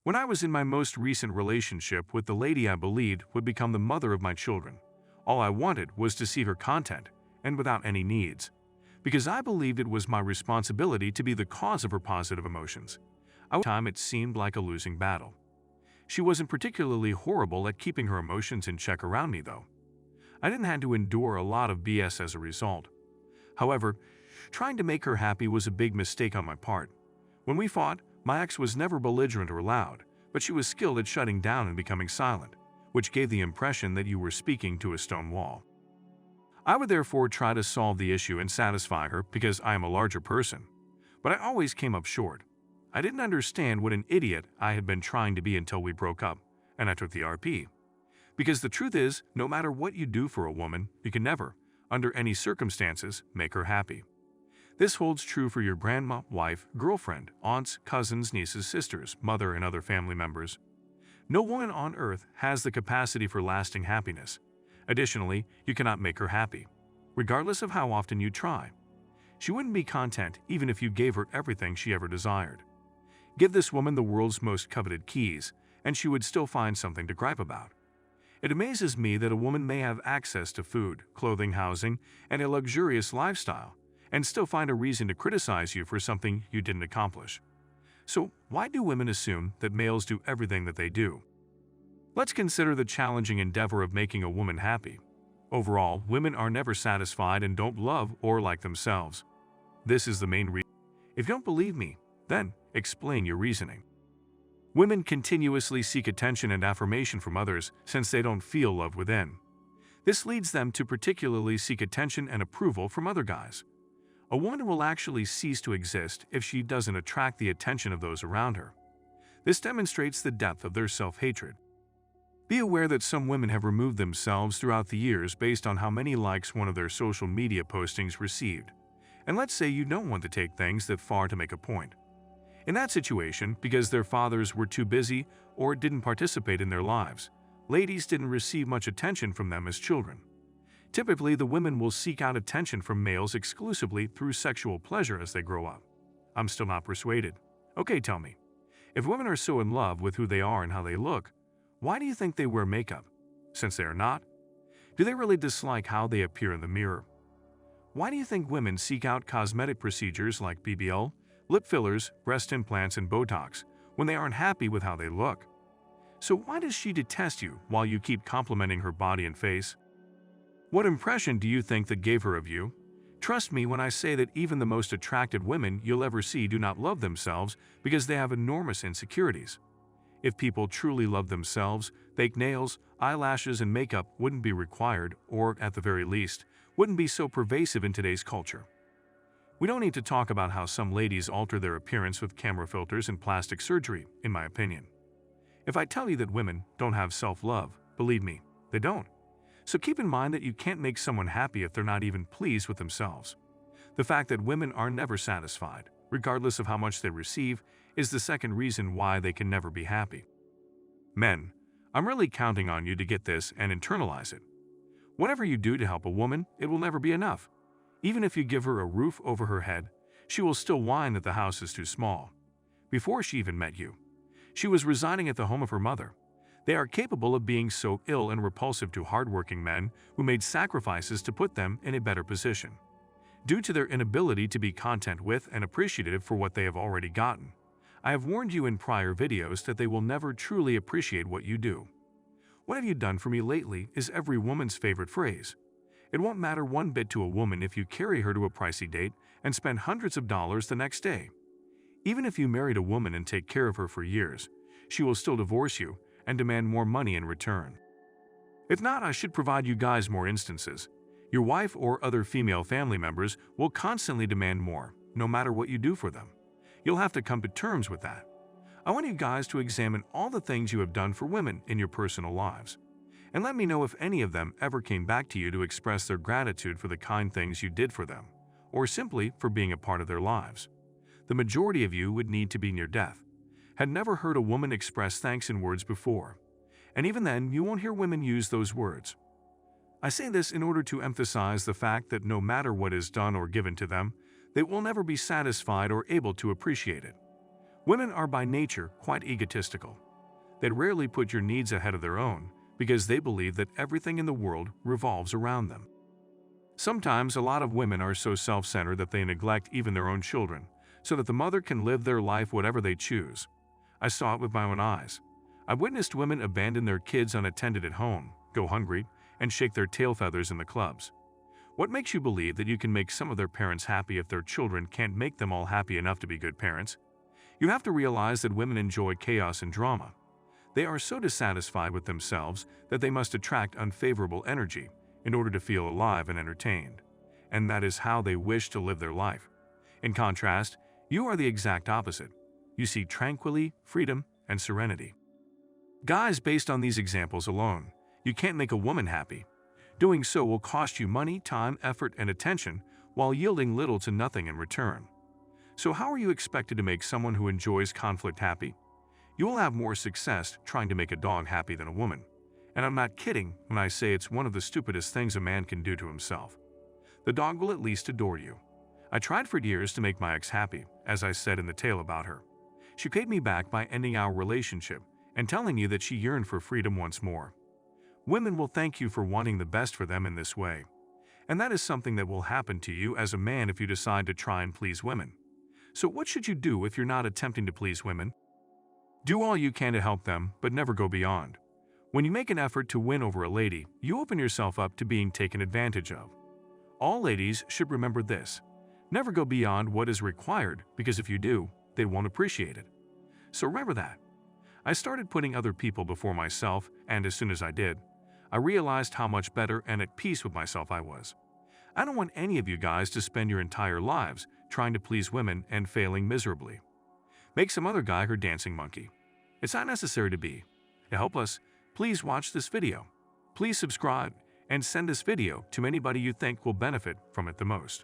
When I was in my most recent relationship with the lady I believed would become the mother of my children, all I wanted was to see her content, and without any needs, because I believed it was my responsibility to be the cause of her positive emotions. At the time, it seemed like a losing battle. She wasn't particularly horrible at keeping her emotions in check around me, though. I didn't have to endure a lot of BS as a result. However, trying to make her happy was a big mistake on my part. When we fought, my ex was never belligerent or loud, but she was skilled at shutting down and becoming silent, which gave the impression that you were speaking to a stone wall. I would therefore try to solve the issue and satisfy her because I am a larger person, but I always came up short. I didn't understand what an idiot I had been trying to be until we broke up, and I took the RP. Because the truth is, no matter what you do for a woman, you can never, under any circumstances, make her happy. This holds true for your grandma, wife, girlfriend, aunts, cousins, nieces, sisters, mother, and other family members. No woman on earth has the capacity for lasting happiness. Additionally, you cannot make her happy, regardless of how often you try. She wouldn't be content even if you gave her everything she ever desired. Give this woman the world's most coveted keys, and she would still find something to gripe about. It amazes me that a woman may have access to food, clothing, housing, and a luxurious lifestyle, and still find a reason to criticize you for something you didn't accomplish. So why do women assume that males do everything that they do? Let's consider the challenging endeavor of making a woman happy. Overall, women are never satisfied and don't love or like themselves. This is the main reason. If you don't believe me, then explain your reasoning. Women continuously seek attention and affirmation from others since they don't feel love within. This leads them to particularly seek attention and approval from other guys. A woman will actually cease to exist if she doesn't attract the attention of those around her. This demonstrates the depth of their self-hatred. Be aware that some women have removed themselves throughout the years based on how many likes one of their social media postings received. And let's say you don't want to take things that far to make a point. In that situation, because their fathers were too busy or didn't participate in their lives, ladies didn't receive much attention from them as children. Typically, the women will seek out attention from males exclusively through sexual pleasure as they grow up. I'm still not persuaded. Okay, tell me. If women are so in love with who they are and how they look, why do you think they wear makeup? Since they are not? Do they really dislike how they appear in the mirror? Why do you think women seek out cosmetic procedures like BBL, lip fillers, breast implants, and Botox when they aren't happy with how they look? So why does she detest you while you keep complimenting her body and face? What impression do you think that gave her of you? Trust me when I say that even the most attractive women you'll ever see do not love themselves because they have enormous insecurities. If people truly loved themselves, fake nails, eyelashes, and makeup wouldn't be required, or at the very least, wouldn't be so pervasive in today's culture. We don't need to talk about how some ladies alter their appearance with camera filters and plastic surgery, in my opinion. If I tell you that women don't have self-love, believe me, they don't. So keep in mind that you can't make someone happy if they're not even pleased with themselves. The fact that women are never satisfied, regardless of how much they receive, is the second reason why they can never be happy. Men, I'm really counting on you to get this and internalize it. Whatever you do to help a woman, it will never be enough. Even if you give her a roof over her head, she will still whine that the house is too small. Before she even met you, she was residing at the home of her mother. They are capable of being so ill and repulsive to hardworking men who made sacrifices to put them in a better position. Due to their inability to be content with and appreciative for what they have already gotten, I have warned you in prior videos that they will never truly appreciate what you do. "What have you done for me lately?" is every woman's favorite phrase. It won't matter one bit to a woman if you carry her to a pricey date and spend hundreds of dollars the next day. Even if you married a woman and take care of her for years, she will still divorce you and demand more money in return. If not, I should provide you guys more instances. Your wife or other female family members will constantly demand more, no matter what you do for them. You'll have to come to terms with that. I want you guys to examine all the things you have done for women in your personal lives, and let me know if any of them ever came back to you to express their gratitude for the kind things you did for them, or simply for being a part of their lives. The majority of you would need to be near death, had never heard a woman express thanks in words before, and even then you won't hear women use those words. I say this in order to emphasize the fact that no matter what is done or given to them, they will never be satisfied or able to appreciate it. Women are by nature quite egotistical. They rarely put your needs ahead of their own because they believe that everything in the world revolves around them. Sometimes a lot of women are so self-centered that they neglect even their own children, so that the mother can live their life whatever they choose. I saw it with my own eyes. I've witnessed women abandon their kids unattended at home, go hungry, and shake their tail feathers in the clubs. What makes you believe that you can make some of their parents happy if their children can't make them all happy enough to be good parents? You have to realize that women enjoy chaos and drama. They are so dissatisfied with themselves that they must attract unfavorable energy in order to feel alive and entertained. And that is how they wish to live their life. In contrast, you are the exact opposite. You seek tranquility, freedom, and serenity. Guys, based on these examples alone, you can't make a woman happy. Doing so will cost you money, time, effort, and attention while yielding little to nothing in return. So how are you expected to make someone who enjoys conflict happy? You will have more success trying to make a dog happy than a woman. And I'm not kidding when I say it's one of the stupidest things a man can do to himself. The dog will at least adore you. I tried for years to make my ex happy, as I said in the tale about her. She paid me back by ending our relationship and telling you that she yearned for freedom once more. Women will thank you for wanting the best for them in this way. And that is something that will happen to you as a man if you decide to try and please women. So what should you do if you're not attempting to please women? Do all you can to help them, but never go beyond. When you make an effort to win over a lady, you open yourself up to being taken advantage of. All ladies should remember this. Never go beyond what is required, because if you do, they won't appreciate it. So remember that. I started putting other people before myself, and as soon as I did, I realized how much better and at peace with myself I was. I don't want any of you guys to spend your entire lives trying to please women and failing miserably. Make some other guy her dancing monkey. It's not necessary to be. To help us, please watch this video. Please subscribe and send this video to anybody you think will benefit from it the most.